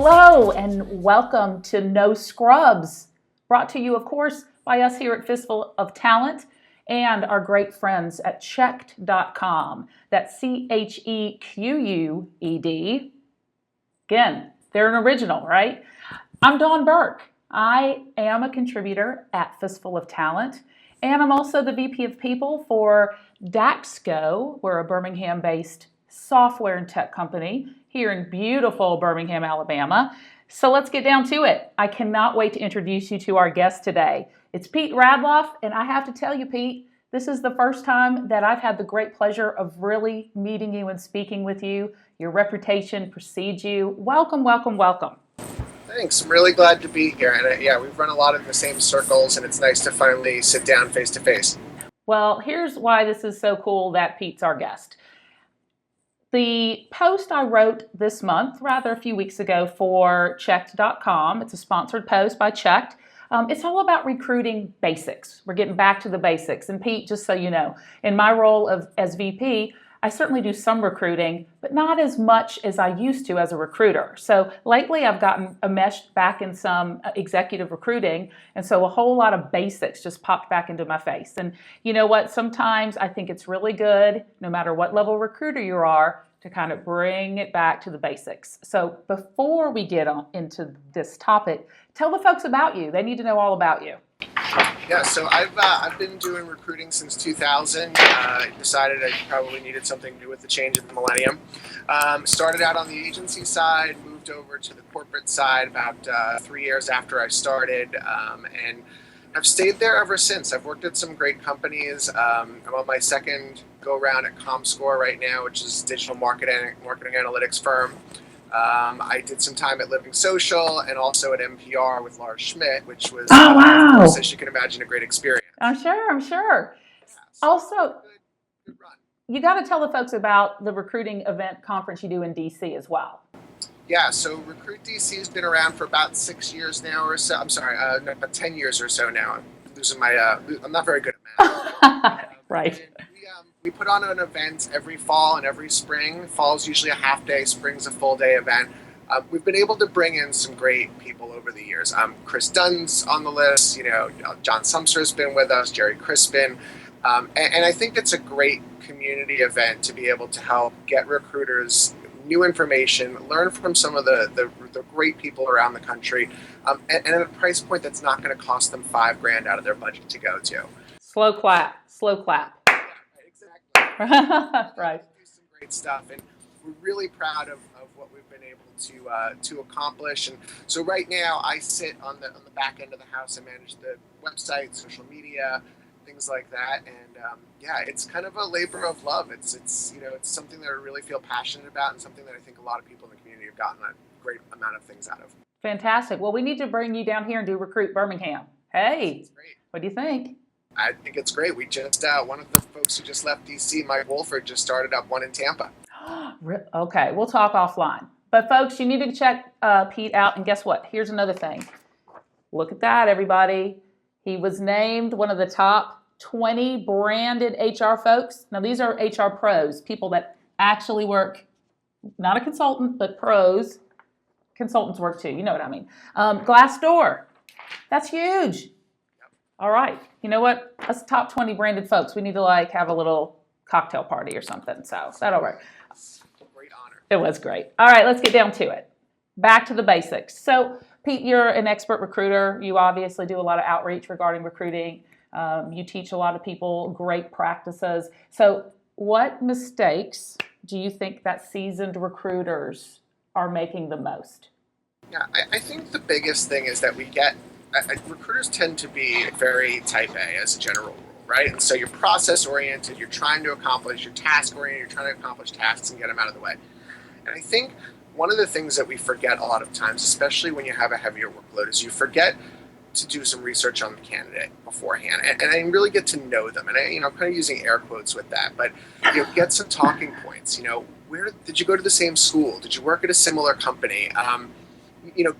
Hello and welcome to No Scrubs, brought to you, of course, by us here at Fistful of Talent and our great friends at checked.com. That's CHEQUED. Again, they're an original, right? I'm Dawn Burke. I am a contributor at Fistful of Talent, and I'm also the VP of People for Daxco. We're a Birmingham-based software and tech company here in beautiful Birmingham, Alabama. So let's get down to it. I cannot wait to introduce you to our guest today. It's Pete Radloff, and I have to tell you, Pete, this is the first time that I've had the great pleasure of really meeting you and speaking with you. Your reputation precedes you. Welcome, welcome, welcome. Thanks. I'm really glad to be here. And yeah, we've run a lot in the same circles, and it's nice to finally sit down face to face. Well, here's why this is so cool that Pete's our guest. The post I wrote this month, rather a few weeks ago, for checked.com, it's a sponsored post by Checked. It's all about recruiting basics. We're getting back to the basics. And Pete, just so you know, in my role as VP, I certainly do some recruiting, but not as much as I used to as a recruiter. So lately I've gotten enmeshed back in some executive recruiting, and so a whole lot of basics just popped back into my face. And you know what? Sometimes I think it's really good, no matter what level recruiter you are, to kind of bring it back to the basics. So before we get on into this topic, tell the folks about you. They need to know all about you. Yeah, so I've been doing recruiting since 2000. I decided I probably needed something new with the change of the millennium. Started out on the agency side, moved over to the corporate side about 3 years after I started, and I've stayed there ever since. I've worked at some great companies. I'm on my second go-round at comScore right now, which is a digital marketing analytics firm. I did some time at Living Social and also at NPR with Laura Schmidt, which was, of course, as you can imagine, a great experience. I'm sure. Yeah, so also, good run. You got to tell the folks about the recruiting event conference you do in DC as well. Yeah, so Recruit DC has been around for about 6 years now or so. I'm sorry, about 10 years or so now. I'm losing my, I'm not very good at math. Right. We put on an event every fall and every spring. Fall's usually a half day, spring's a full day event. We've been able to bring in some great people over the years. Chris Dunn's on the list, John Sumser's been with us, Jerry Crispin. And I think it's a great community event to be able to help get recruiters new information, learn from some of the great people around the country, and at a price point that's not going to cost them $5,000 out of their budget to go to. Slow clap. Yeah, exactly. Right. Do some great stuff, and we're really proud of what we've been able to accomplish. And so right now I sit on the back end of the house. I manage the website, social media, things like that, and yeah, it's kind of a labor of love. It's something that I really feel passionate about, and something that I think a lot of people in the community have gotten a great amount of things out of. Fantastic. Well, we need to bring you down here and do Recruit Birmingham. Hey, Great. What do you think? I think it's great. We just one of the folks who just left DC, Mike Wolford, just started up one in Tampa. Okay, we'll talk offline. But folks, you need to check Pete out. And guess what? Here's another thing. Look at that, everybody. He was named one of the top 20 branded HR folks. Now, these are HR pros, people that actually work, not a consultant, but pros. Consultants work too. You know what I mean. Glassdoor. That's huge. Yep. All right. You know what? Us top 20 branded folks, we need to have a little cocktail party or something. So that'll work. Great honor. It was great. All right, let's get down to it. Back to the basics. So, Pete, you're an expert recruiter. You obviously do a lot of outreach regarding recruiting. You teach a lot of people great practices. So what mistakes do you think that seasoned recruiters are making the most? Yeah, I think the biggest thing is that recruiters tend to be very type A as a general rule, right? And so you're process oriented, you're trying to accomplish, you're task oriented, you're trying to accomplish tasks and get them out of the way. And I think one of the things that we forget a lot of times, especially when you have a heavier workload, is you forget to do some research on the candidate beforehand and really get to know them. And I'm kind of using air quotes with that, but get some talking points. Where did you go to the same school? Did you work at a similar company?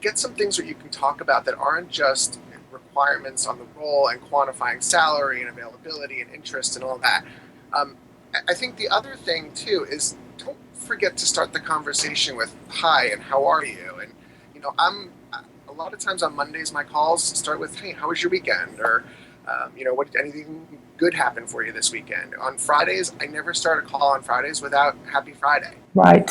Get some things that you can talk about that aren't just requirements on the role and quantifying salary and availability and interest and all that. I think the other thing too is don't forget to start the conversation with hi and how are you, and I'm a lot of times on Mondays, my calls start with, "Hey, how was your weekend?" Or, what anything good happened for you this weekend? On Fridays, I never start a call on Fridays without "Happy Friday." Right.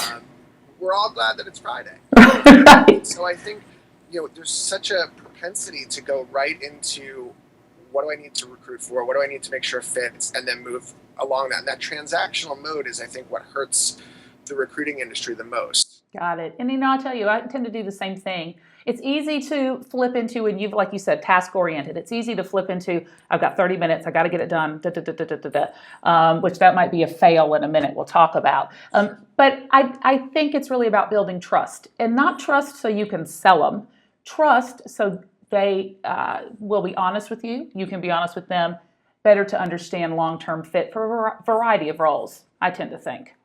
We're all glad that it's Friday. Right. So I think, there's such a propensity to go right into what do I need to recruit for? What do I need to make sure fits? And then move along that. And that transactional mode is, I think, what hurts the recruiting industry the most. Got it. And I'll tell you, I tend to do the same thing. It's easy to flip into, and you've, like you said, task oriented. It's easy to flip into, I've got 30 minutes, I got to get it done, which that might be a fail in a minute we'll talk about. But I think it's really about building trust, and not trust so you can sell them, trust so they will be honest with you, you can be honest with them, better to understand long-term fit for a variety of roles, I tend to think.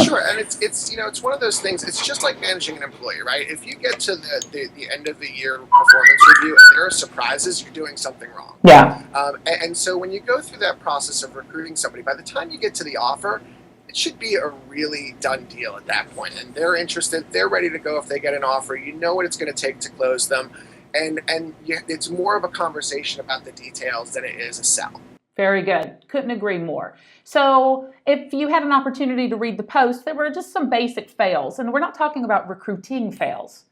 Sure, and it's one of those things. It's just like managing an employee, right? If you get to the end of the year performance review and there are surprises, you're doing something wrong. Yeah. And so when you go through that process of recruiting somebody, by the time you get to the offer, it should be a really done deal at that point. And they're interested, they're ready to go if they get an offer. You know what it's going to take to close them, and it's more of a conversation about the details than it is a sell. Very good. Couldn't agree more. So if you had an opportunity to read the post, there were just some basic fails. And we're not talking about recruiting fails.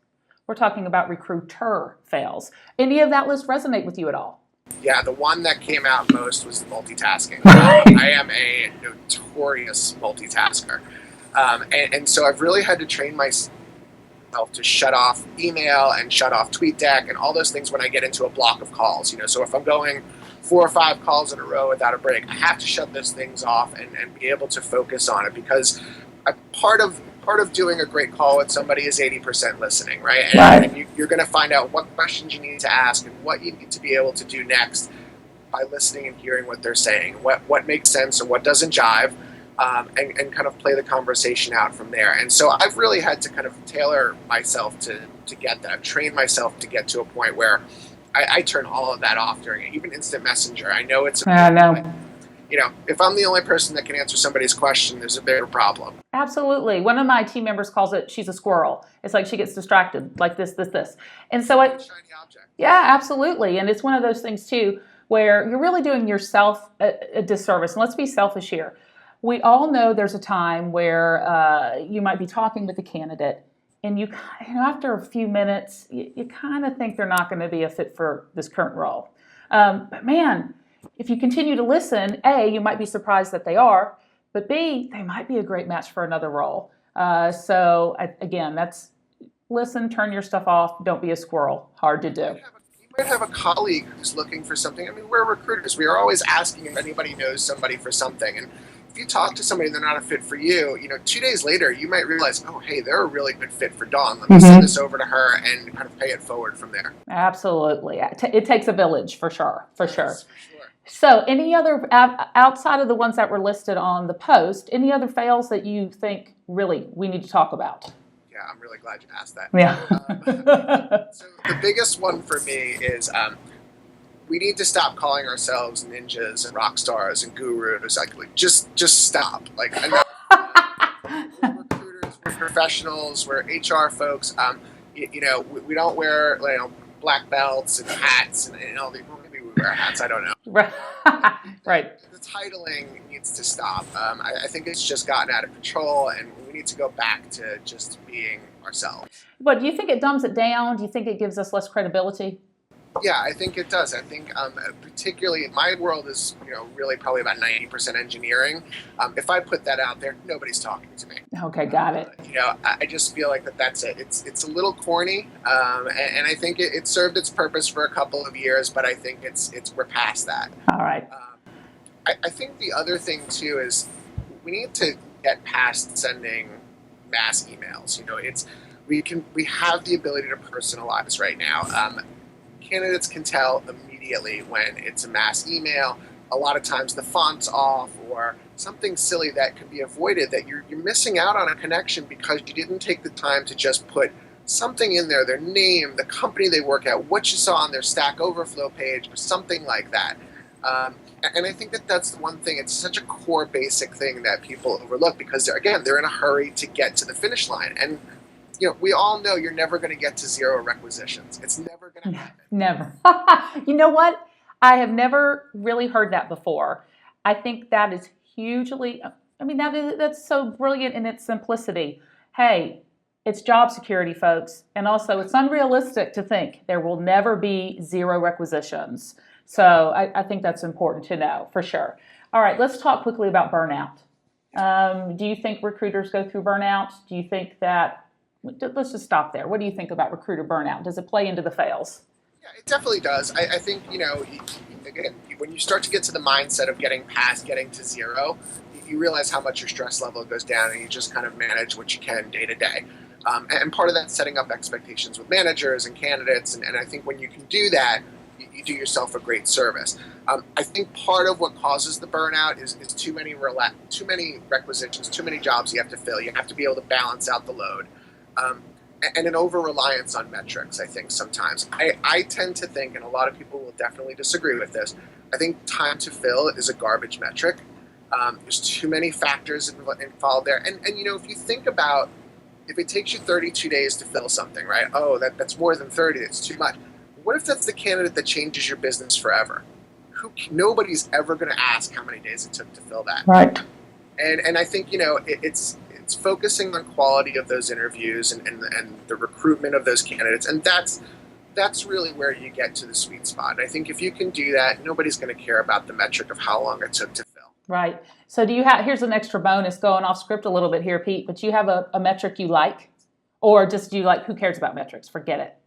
We're talking about recruiter fails. Any of that list resonate with you at all? Yeah, the one that came out most was the multitasking. I am a notorious multitasker. And so I've really had to train myself to shut off email and shut off TweetDeck and all those things when I get into a block of calls. So if I'm going 4 or 5 calls in a row without a break, I have to shut those things off and be able to focus on it, because part of doing a great call with somebody is 80% listening, right? And you're going to find out what questions you need to ask and what you need to be able to do next by listening and hearing what they're saying, what makes sense and what doesn't jive, and kind of play the conversation out from there. And so I've really had to kind of tailor myself to get that. I've trained myself to get to a point where I turn all of that off during it. Even instant messenger. I know it's no. If I'm the only person that can answer somebody's question, there's a bigger problem. Absolutely. One of my team members calls it, she's a squirrel. It's like she gets distracted, like this. And so shiny object. Yeah, absolutely. And it's one of those things too, where you're really doing yourself a disservice. And let's be selfish here. We all know there's a time where you might be talking with a candidate, and you after a few minutes, you kind of think they're not going to be a fit for this current role. But man, if you continue to listen, A, you might be surprised that they are, but B, they might be a great match for another role. So again, that's listen, turn your stuff off, don't be a squirrel. Hard to do. You might have a colleague who's looking for something. I mean, we're recruiters. We are always asking if anybody knows somebody for something. And if you talk to somebody and they're not a fit for you, 2 days later, you might realize, oh, hey, they're a really good fit for Dawn. Let me send this over to her and kind of pay it forward from there. Absolutely. It takes a village, for sure. Yes, for sure. So any other, outside of the ones that were listed on the post, any other fails that you think really we need to talk about? Yeah, I'm really glad you asked that. Yeah. So the biggest one for me is we need to stop calling ourselves ninjas and rock stars and gurus. Like, just stop. Like, we're recruiters, we're professionals, we're HR folks. We don't wear black belts and hats and all the. Maybe we wear hats. I don't know. Right. The titling needs to stop. I think it's just gotten out of control, and we need to go back to just being ourselves. But do you think it dumbs it down? Do you think it gives us less credibility? Yeah, I think it does. I think particularly my world is, really probably about 90% engineering. If I put that out there, nobody's talking to me. Okay, got it. I just feel like that's it. It's a little corny, and I think it served its purpose for a couple of years, but I think we're past that. All right. I think the other thing too is we need to get past sending mass emails. We have the ability to personalize right now. Candidates can tell immediately when it's a mass email. A lot of times the font's off or something silly that can be avoided, that you're missing out on a connection because you didn't take the time to just put something in there, their name, the company they work at, what you saw on their Stack Overflow page, or something like that. And I think that's the one thing. It's such a core basic thing that people overlook because they're in a hurry to get to the finish line. And we all know you're never going to get to 0 requisitions. It's never going to happen. Never. You know what? I have never really heard that before. I think that is hugely, that's so brilliant in its simplicity. Hey, it's job security, folks. And also, it's unrealistic to think there will never be 0 requisitions. So I think that's important to know, for sure. All right, let's talk quickly about burnout. Do you think recruiters go through burnout? Do you think that, let's just stop there. What do you think about recruiter burnout? Does it play into the fails? Yeah, it definitely does. I think, again, when you start to get to the mindset of getting to 0, you realize how much your stress level goes down, and you just kind of manage what you can day to day. And part of that's setting up expectations with managers and candidates. And I think when you can do that, you do yourself a great service. I think part of what causes the burnout is too many requisitions, too many jobs you have to fill. You have to be able to balance out the load. And an over-reliance on metrics, I think, sometimes. I tend to think, and a lot of people will definitely disagree with this, I think time to fill is a garbage metric. There's too many factors involved there. And if you think about, if it takes you 32 days to fill something, right? Oh, that's more than 30, it's too much. What if that's the candidate that changes your business forever? Nobody's ever going to ask how many days it took to fill that. Right. And I think, it's focusing on quality of those interviews and the recruitment of those candidates. And that's really where you get to the sweet spot. And I think if you can do that, nobody's going to care about the metric of how long it took to fill. Right. So here's an extra bonus going off script a little bit here, Pete, but you have a metric you like, or just do you like, who cares about metrics? Forget it.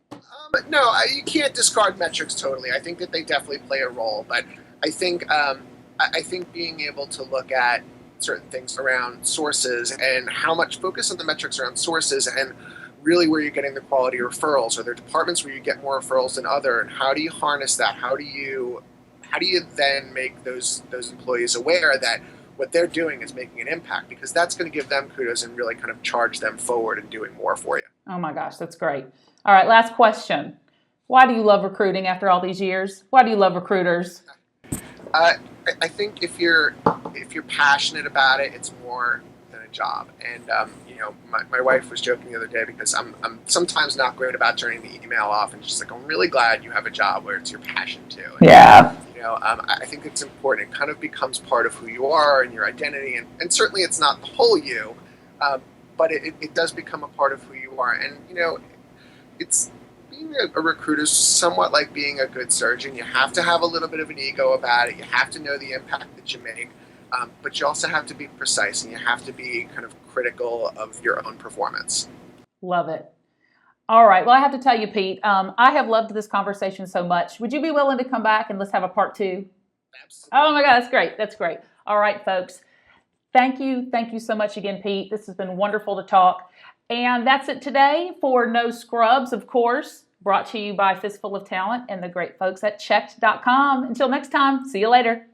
No, you can't discard metrics totally. I think that they definitely play a role, but I think being able to look at certain things around sources and how much focus on the metrics around sources and really where you're getting the quality referrals, or there are departments where you get more referrals than other, and how do you harness that? How do you then make those employees aware that what they're doing is making an impact? Because that's going to give them kudos and really kind of charge them forward and doing more for you. Oh my gosh, that's great. All right, last question. Why do you love recruiting after all these years? Why do you love recruiters? I think if you're passionate about it, it's more than a job. And my wife was joking the other day, because I'm sometimes not great about turning the email off, and she's like, I'm really glad you have a job where it's your passion too. And, yeah. I think it's important. It kind of becomes part of who you are and your identity, and certainly it's not the whole you, but it does become a part of who you are. And it's being a recruiter is somewhat like being a good surgeon. You have to have a little bit of an ego about it. You have to know the impact that you make, but you also have to be precise, and you have to be kind of critical of your own performance. Love it. All right. Well, I have to tell you, Pete, I have loved this conversation so much. Would you be willing to come back and let's have a part 2? Absolutely. Oh my God, that's great. That's great. All right, folks. Thank you. Thank you so much again, Pete. This has been wonderful to talk. And that's it today for No Scrubs, of course, brought to you by Fistful of Talent and the great folks at checked.com. Until next time, see you later.